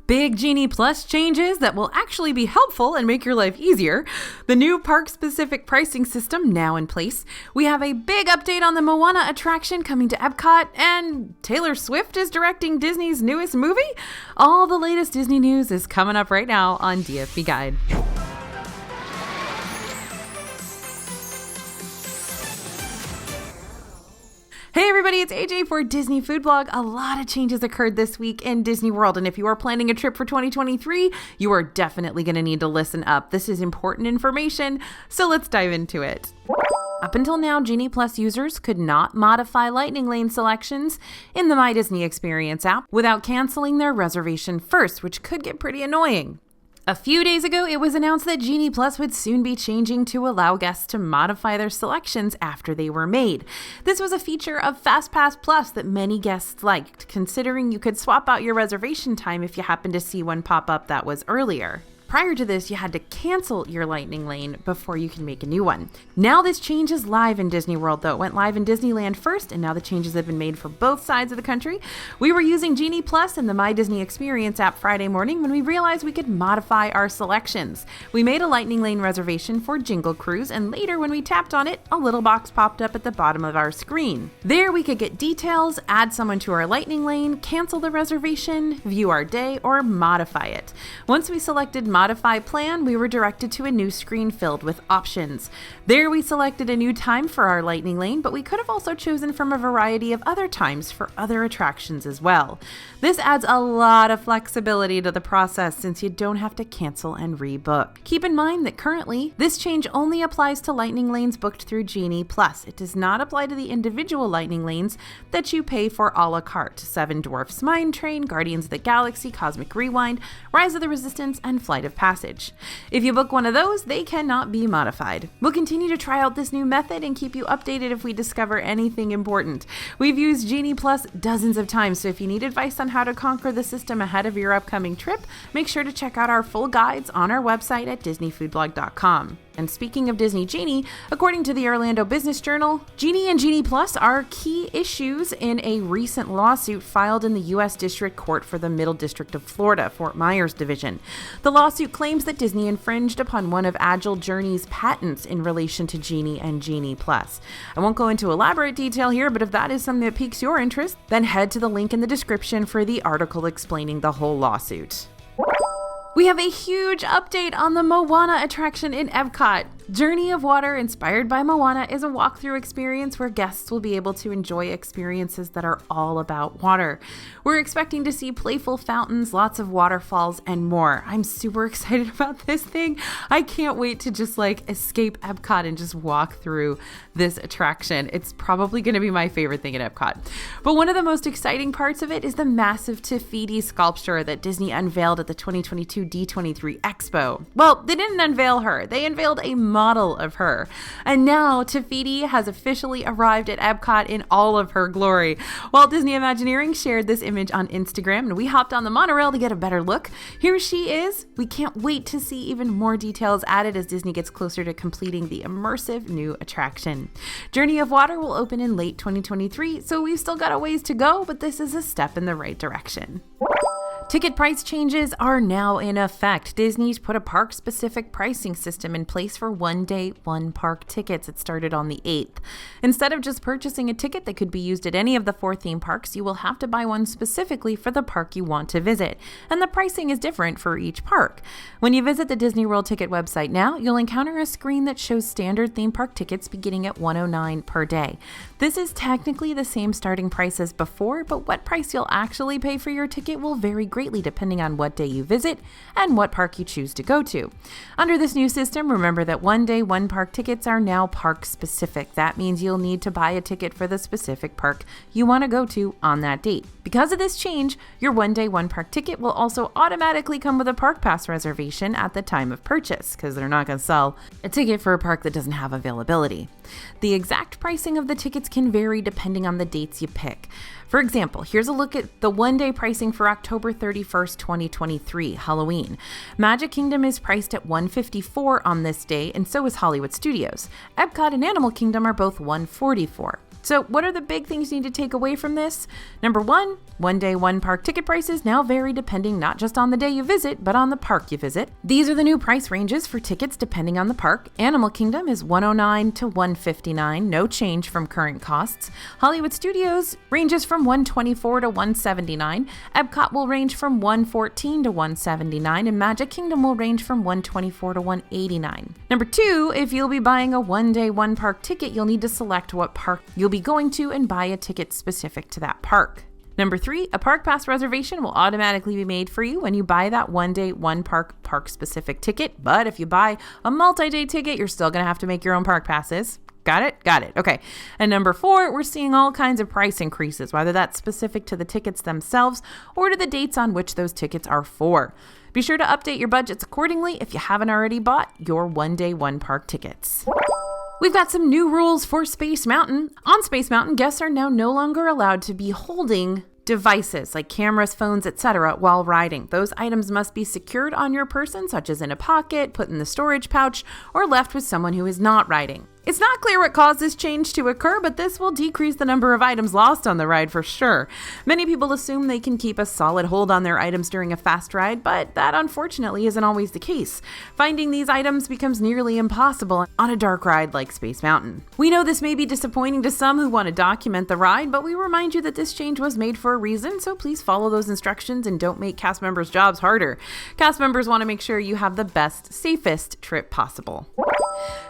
Big Genie Plus changes that will actually be helpful and make your life easier. The new park-specific pricing system now in place. We have a big update on the Moana attraction coming to EPCOT, and Taylor Swift is directing Disney's newest movie. All the latest Disney news is coming up right now on DFB Guide. Hey everybody, it's AJ for Disney Food Blog. A lot of changes occurred this week in Disney World, and if you are planning a trip for 2023, you are definitely going to need to listen up. This is important information, so let's dive into it. Up until now, Genie Plus users could not modify Lightning Lane selections in the My Disney Experience app without canceling their reservation first, which could get pretty annoying. A few days ago, it was announced that Genie Plus would soon be changing to allow guests to modify their selections after they were made. This was a feature of FastPass Plus that many guests liked, considering you could swap out your reservation time if you happened to see one pop up that was earlier. Prior to this, you had to cancel your Lightning Lane before you can make a new one. Now this change is live in Disney World, though. It went live in Disneyland first, and now the changes have been made for both sides of the country. We were using Genie Plus in the My Disney Experience app Friday morning when we realized we could modify our selections. We made a Lightning Lane reservation for Jingle Cruise, and later when we tapped on it, a little box popped up at the bottom of our screen. There we could get details, add someone to our Lightning Lane, cancel the reservation, view our day, or modify it. Once we selected Modify Plan, we were directed to a new screen filled with options. There we selected a new time for our Lightning Lane, but we could have also chosen from a variety of other times for other attractions as well. This adds a lot of flexibility to the process since you don't have to cancel and rebook. Keep in mind that currently, this change only applies to Lightning Lanes booked through Genie Plus. It does not apply to the individual Lightning Lanes that you pay for a la carte: Seven Dwarfs Mine Train, Guardians of the Galaxy, Cosmic Rewind, Rise of the Resistance, and Flight of Passage. If you book one of those, they cannot be modified. We'll continue to try out this new method and keep you updated if we discover anything important. We've used Genie Plus dozens of times, so if you need advice on how to conquer the system ahead of your upcoming trip, make sure to check out our full guides on our website at disneyfoodblog.com. And speaking of Disney Genie, according to the Orlando Business Journal, Genie and Genie Plus are key issues in a recent lawsuit filed in the U.S. District Court for the Middle District of Florida, Fort Myers Division. The lawsuit claims that Disney infringed upon one of Agile Journey's patents in relation to Genie and Genie Plus. I won't go into elaborate detail here, but if that is something that piques your interest, then head to the link in the description for the article explaining the whole lawsuit. We have a huge update on the Moana attraction in EPCOT. Journey of Water, inspired by Moana, is a walkthrough experience where guests will be able to enjoy experiences that are all about water. We're expecting to see playful fountains, lots of waterfalls, and more. I'm super excited about this thing. I can't wait to just escape EPCOT and just walk through this attraction. It's probably going to be my favorite thing at EPCOT. But one of the most exciting parts of it is the massive Te Fiti sculpture that Disney unveiled at the 2022 D23 Expo. Well, they didn't unveil her. They unveiled a model of her. And now Te Fiti has officially arrived at EPCOT in all of her glory. Walt Disney Imagineering shared this image on Instagram, and we hopped on the monorail to get a better look. Here she is. We can't wait to see even more details added as Disney gets closer to completing the immersive new attraction. Journey of Water will open in late 2023, so we've still got a ways to go, but this is a step in the right direction. Ticket price changes are now in effect. Disney's put a park-specific pricing system in place for one-day, one-park tickets. It started on the 8th. Instead of just purchasing a ticket that could be used at any of the 4 theme parks, you will have to buy one specifically for the park you want to visit. And the pricing is different for each park. When you visit the Disney World ticket website now, you'll encounter a screen that shows standard theme park tickets beginning at $109 per day. This is technically the same starting price as before, but what price you'll actually pay for your ticket will vary greatly depending on what day you visit and what park you choose to go to. Under this new system, remember that one-day, one-park tickets are now park-specific. That means you'll need to buy a ticket for the specific park you want to go to on that date. Because of this change, your one-day, one-park ticket will also automatically come with a park pass reservation at the time of purchase, because they're not going to sell a ticket for a park that doesn't have availability. The exact pricing of the tickets can vary depending on the dates you pick. For example, here's a look at the one-day pricing for October 31st, 2023, Halloween. Magic Kingdom is priced at $154 on this day, and so is Hollywood Studios. EPCOT and Animal Kingdom are both $144. So what are the big things you need to take away from this? Number one day, one park ticket prices now vary depending not just on the day you visit, but on the park you visit. These are the new price ranges for tickets depending on the park. Animal Kingdom is $109 to $159, no change from current costs. Hollywood Studios ranges from $124 to $179. Epcot will range from $114 to $179, and Magic Kingdom will range from $124 to $189. Number two, if you'll be buying a one-day, one-park ticket, you'll need to select what park you'll be going to and buy a ticket specific to that park. Number three, a park pass reservation will automatically be made for you when you buy that one-day, one-park specific ticket. But if you buy a multi-day ticket, you're still going to have to make your own park passes. Got it? Got it. Okay. And number four, we're seeing all kinds of price increases, whether that's specific to the tickets themselves or to the dates on which those tickets are for. Be sure to update your budgets accordingly if you haven't already bought your one-day, one-park tickets. We've got some new rules for Space Mountain. On Space Mountain, guests are now no longer allowed to be holding devices like cameras, phones, etc. while riding. Those items must be secured on your person, such as in a pocket, put in the storage pouch, or left with someone who is not riding. It's not clear what caused this change to occur, but this will decrease the number of items lost on the ride for sure. Many people assume they can keep a solid hold on their items during a fast ride, but that unfortunately isn't always the case. Finding these items becomes nearly impossible on a dark ride like Space Mountain. We know this may be disappointing to some who want to document the ride, but we remind you that this change was made for a reason, so please follow those instructions and don't make cast members' jobs harder. Cast members want to make sure you have the best, safest trip possible.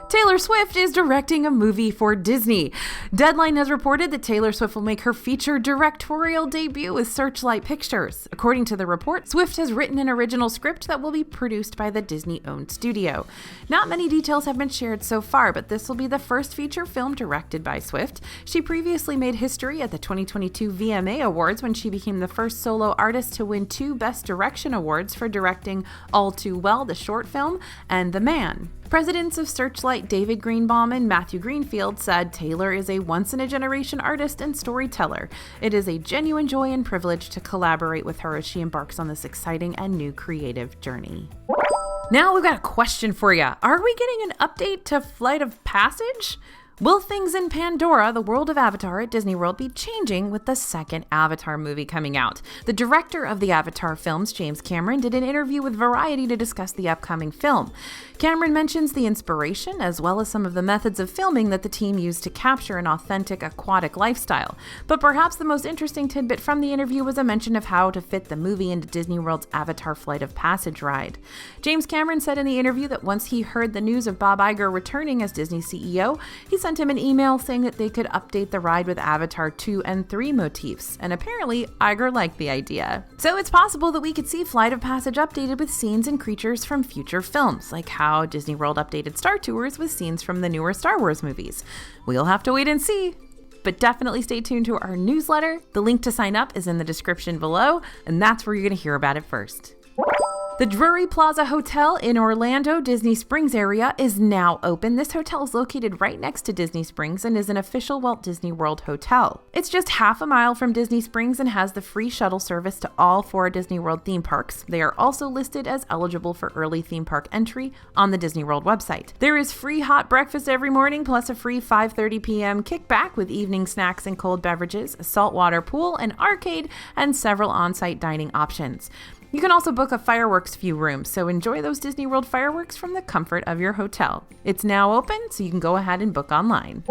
Taylor Swift is directing a movie for Disney. Deadline has reported that Taylor Swift will make her feature directorial debut with Searchlight Pictures. According to the report, Swift has written an original script that will be produced by the Disney-owned studio. Not many details have been shared so far, but this will be the first feature film directed by Swift. She previously made history at the 2022 VMA Awards when she became the first solo artist to win 2 Best Direction awards for directing All Too Well, the short film, and The Man. Presidents of Searchlight David Greenbaum and Matthew Greenfield said Taylor is a once-in-a-generation artist and storyteller. It is a genuine joy and privilege to collaborate with her as she embarks on this exciting and new creative journey. Now we've got a question for you. Are we getting an update to Flight of Passage? Will things in Pandora, the world of Avatar at Disney World, be changing with the second Avatar movie coming out? The director of the Avatar films, James Cameron, did an interview with Variety to discuss the upcoming film. Cameron mentions the inspiration as well as some of the methods of filming that the team used to capture an authentic aquatic lifestyle. But perhaps the most interesting tidbit from the interview was a mention of how to fit the movie into Disney World's Avatar Flight of Passage ride. James Cameron said in the interview that once he heard the news of Bob Iger returning as Disney CEO, he sent him an email saying that they could update the ride with Avatar 2 and 3 motifs, and apparently Iger liked the idea. So it's possible that we could see Flight of Passage updated with scenes and creatures from future films, like how Disney World updated Star Tours with scenes from the newer Star Wars movies. We'll have to wait and see. But definitely stay tuned to our newsletter. The link to sign up is in the description below, and that's where you're going to hear about it first. The Drury Plaza Hotel in Orlando, Disney Springs area is now open. This hotel is located right next to Disney Springs and is an official Walt Disney World hotel. It's just half a mile from Disney Springs and has the free shuttle service to all 4 Disney World theme parks. They are also listed as eligible for early theme park entry on the Disney World website. There is free hot breakfast every morning, plus a free 5:30 p.m. kickback with evening snacks and cold beverages, a saltwater pool, an arcade, and several on-site dining options. You can also book a fireworks view room, so enjoy those Disney World fireworks from the comfort of your hotel. It's now open, so you can go ahead and book online.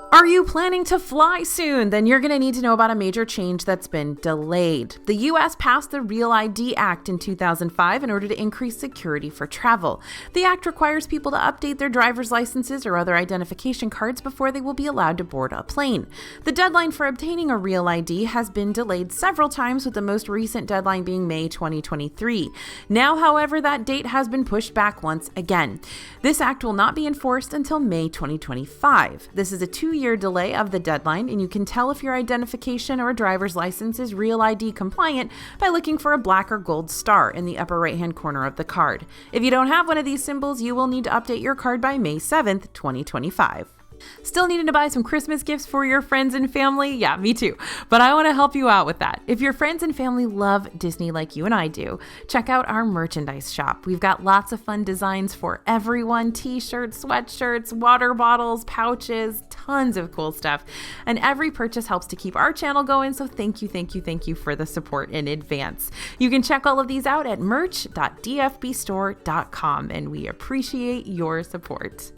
Are you planning to fly soon? Then you're going to need to know about a major change that's been delayed. The U.S. passed the Real ID Act in 2005 in order to increase security for travel. The act requires people to update their driver's licenses or other identification cards before they will be allowed to board a plane. The deadline for obtaining a Real ID has been delayed several times, with the most recent deadline being May 2023. Now, however, that date has been pushed back once again. This act will not be enforced until May 2025. This is a 2-year delay of the deadline, and you can tell if your identification or driver's license is Real ID compliant by looking for a black or gold star in the upper right-hand corner of the card. If you don't have one of these symbols, you will need to update your card by May 7th, 2025. Still needing to buy some Christmas gifts for your friends and family? Yeah, me too. But I want to help you out with that. If your friends and family love Disney like you and I do, check out our merchandise shop. We've got lots of fun designs for everyone: t-shirts, sweatshirts, water bottles, pouches, tons of cool stuff. And every purchase helps to keep our channel going, so thank you for the support in advance. You can check all of these out at merch.dfbstore.com, and we appreciate your support.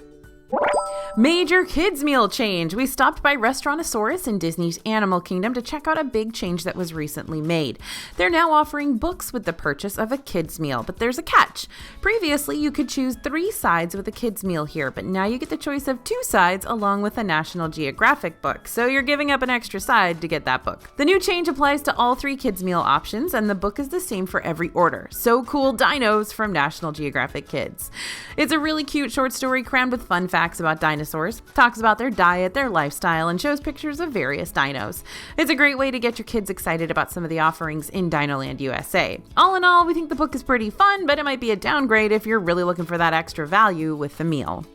Major kids meal change. We stopped by Restaurantosaurus in Disney's Animal Kingdom to check out a big change that was recently made. They're now offering books with the purchase of a kids meal, but there's a catch. Previously, you could choose 3 sides with a kids meal here, but now you get the choice of 2 sides along with a National Geographic book, so you're giving up an extra side to get that book. The new change applies to all 3 kids meal options, and the book is the same for every order. So cool dinos from National Geographic Kids. It's a really cute short story crammed with fun facts about dinosaurs, talks about their diet, their lifestyle, and shows pictures of various dinos. It's a great way to get your kids excited about some of the offerings in Dinoland USA. All in all, we think the book is pretty fun, but it might be a downgrade if you're really looking for that extra value with the meal.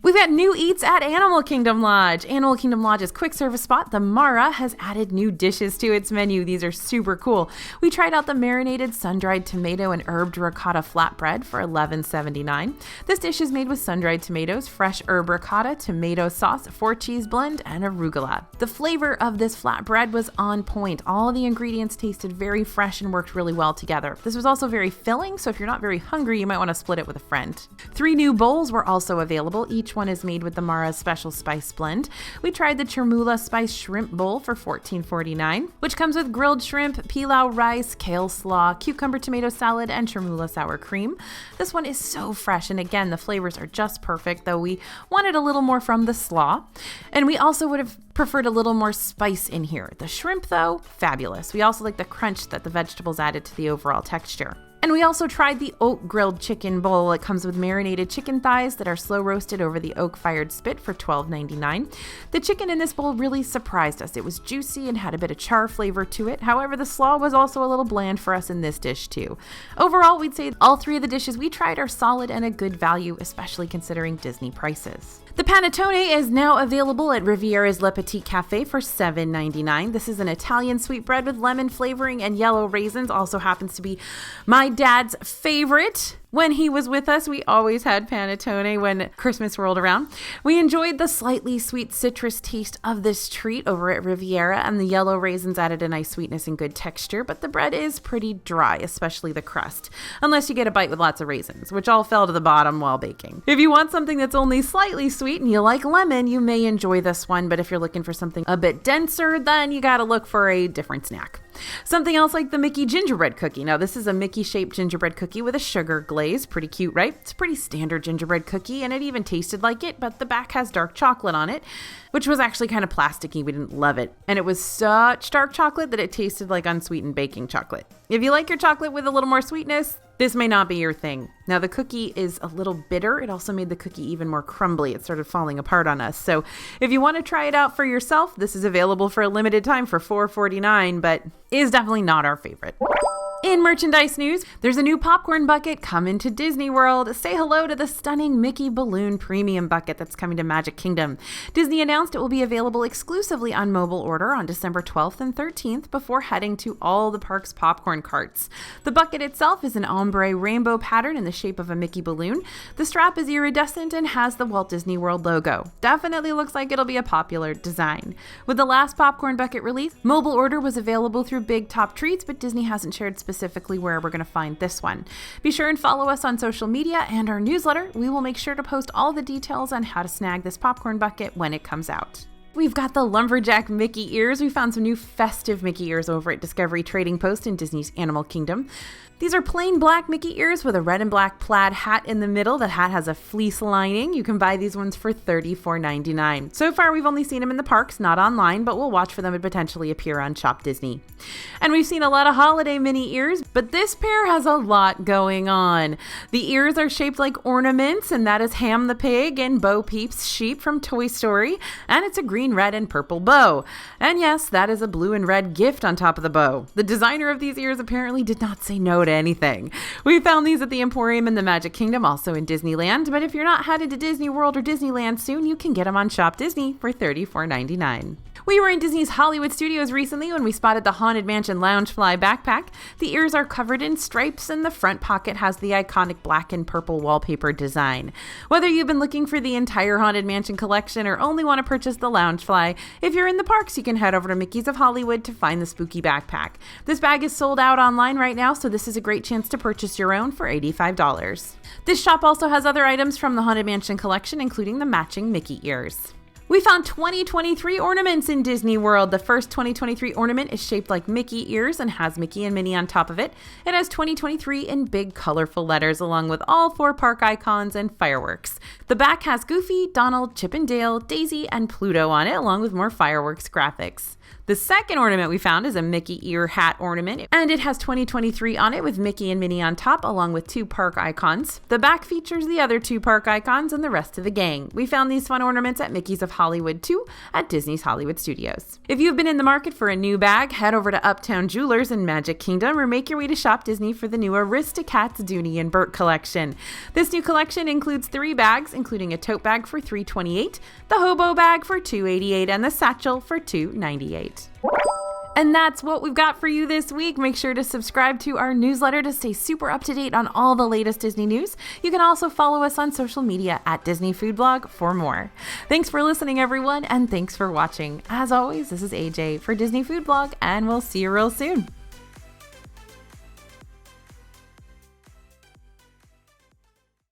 We've got new eats at Animal Kingdom Lodge. Animal Kingdom Lodge's quick service spot, the Mara, has added new dishes to its menu. These are super cool. We tried out the marinated sun-dried tomato and herbed ricotta flatbread for $11.79. This dish is made with sun-dried tomatoes, fresh herb ricotta, tomato sauce, 4-cheese blend, and arugula. The flavor of this flatbread was on point. All the ingredients tasted very fresh and worked really well together. This was also very filling, so if you're not very hungry, you might want to split it with a friend. 3 new bowls were also available. Each one is made with the Mara's special spice blend. We tried the Chermoula Spice Shrimp Bowl for $14.49, which comes with grilled shrimp, pilau rice, kale slaw, cucumber tomato salad, and Chermoula sour cream. This one is so fresh, and again, the flavors are just perfect, though we wanted a little more from the slaw. And we also would have preferred a little more spice in here. The shrimp, though, fabulous. We also like the crunch that the vegetables added to the overall texture. And we also tried the oak grilled chicken bowl. It comes with marinated chicken thighs that are slow roasted over the oak-fired spit for $12.99. The chicken in this bowl really surprised us. It was juicy and had a bit of char flavor to it. However, the slaw was also a little bland for us in this dish too. Overall, we'd say all 3 of the dishes we tried are solid and a good value, especially considering Disney prices. The panettone is now available at Riviera's Le Petit Cafe for $7.99. This is an Italian sweetbread with lemon flavoring and yellow raisins. Also happens to be my dad's favorite. When he was with us, we always had panettone when Christmas rolled around. We enjoyed the slightly sweet citrus taste of this treat over at Riviera, and the yellow raisins added a nice sweetness and good texture, but the bread is pretty dry, especially the crust, unless you get a bite with lots of raisins, which all fell to the bottom while baking. If you want something that's only slightly sweet and you like lemon, you may enjoy this one, but if you're looking for something a bit denser, then you gotta look for a different snack. Something else like the Mickey gingerbread cookie. Now, this is a Mickey-shaped gingerbread cookie with a sugar glaze. Pretty cute, right? It's a pretty standard gingerbread cookie, and it even tasted like it, but the back has dark chocolate on it, which was actually kind of plasticky. We didn't love it. And it was such dark chocolate that it tasted like unsweetened baking chocolate. If you like your chocolate with a little more sweetness, this may not be your thing. Now, the cookie is a little bitter. It also made the cookie even more crumbly. It started falling apart on us. So if you want to try it out for yourself, this is available for a limited time for $4.49, but is definitely not our favorite. In merchandise news, there's a new popcorn bucket coming to Disney World. Say hello to the stunning Mickey Balloon Premium Bucket that's coming to Magic Kingdom. Disney announced it will be available exclusively on mobile order on December 12th and 13th before heading to all the park's popcorn carts. The bucket itself is an ombre rainbow pattern in the shape of a Mickey balloon. The strap is iridescent and has the Walt Disney World logo. Definitely looks like it'll be a popular design. With the last popcorn bucket release, mobile order was available through Big Top Treats, but Disney hasn't shared specifically where we're going to find this one. Be sure and follow us on social media and our newsletter. We will make sure to post all the details on how to snag this popcorn bucket when it comes out. We've got the Lumberjack Mickey ears. We found some new festive Mickey ears over at Discovery Trading Post in Disney's Animal Kingdom. These are plain black Mickey ears with a red and black plaid hat in the middle. The hat has a fleece lining. You can buy these ones for $34.99. So far, we've only seen them in the parks, not online, but we'll watch for them to potentially appear on Shop Disney. And we've seen a lot of holiday mini ears, but this pair has a lot going on. The ears are shaped like ornaments, and that is Ham the Pig and Bo Peep's sheep from Toy Story, and it's a green, red, and purple bow. And yes, that is a blue and red gift on top of the bow. The designer of these ears apparently did not say no to anything. We found these at the Emporium in the Magic Kingdom, also in Disneyland, but if you're not headed to Disney World or Disneyland soon, you can get them on Shop Disney for $34.99. We were in Disney's Hollywood Studios recently when we spotted the Haunted Mansion Loungefly backpack. The ears are covered in stripes and the front pocket has the iconic black and purple wallpaper design. Whether you've been looking for the entire Haunted Mansion collection or only want to purchase the Loungefly, if you're in the parks, you can head over to Mickey's of Hollywood to find the spooky backpack. This bag is sold out online right now, so this is a great chance to purchase your own for $85. This shop also has other items from the Haunted Mansion collection, including the matching Mickey ears. We found 2023 ornaments in Disney World. The first 2023 ornament is shaped like Mickey ears and has Mickey and Minnie on top of it. It has 2023 in big colorful letters along with all 4 park icons and fireworks. The back has Goofy, Donald, Chip and Dale, Daisy, and Pluto on it along with more fireworks graphics. The second ornament we found is a Mickey ear hat ornament, and it has 2023 on it with Mickey and Minnie on top along with 2 park icons. The back features the other 2 park icons and the rest of the gang. We found these fun ornaments at Mickey's of Hollywood 2 at Disney's Hollywood Studios. If you've been in the market for a new bag, head over to Uptown Jewelers in Magic Kingdom or make your way to Shop Disney for the new Aristocats, Dooney, and Bourke collection. This new collection includes 3 bags, including a tote bag for $328, the hobo bag for $288, and the satchel for $298. And that's what we've got for you this week. Make sure to subscribe to our newsletter to stay super up to date on all the latest Disney news. You can also follow us on social media at Disney Food Blog for more. Thanks for listening, everyone, and thanks for watching. As always, this is AJ for Disney Food Blog, and we'll see you real soon.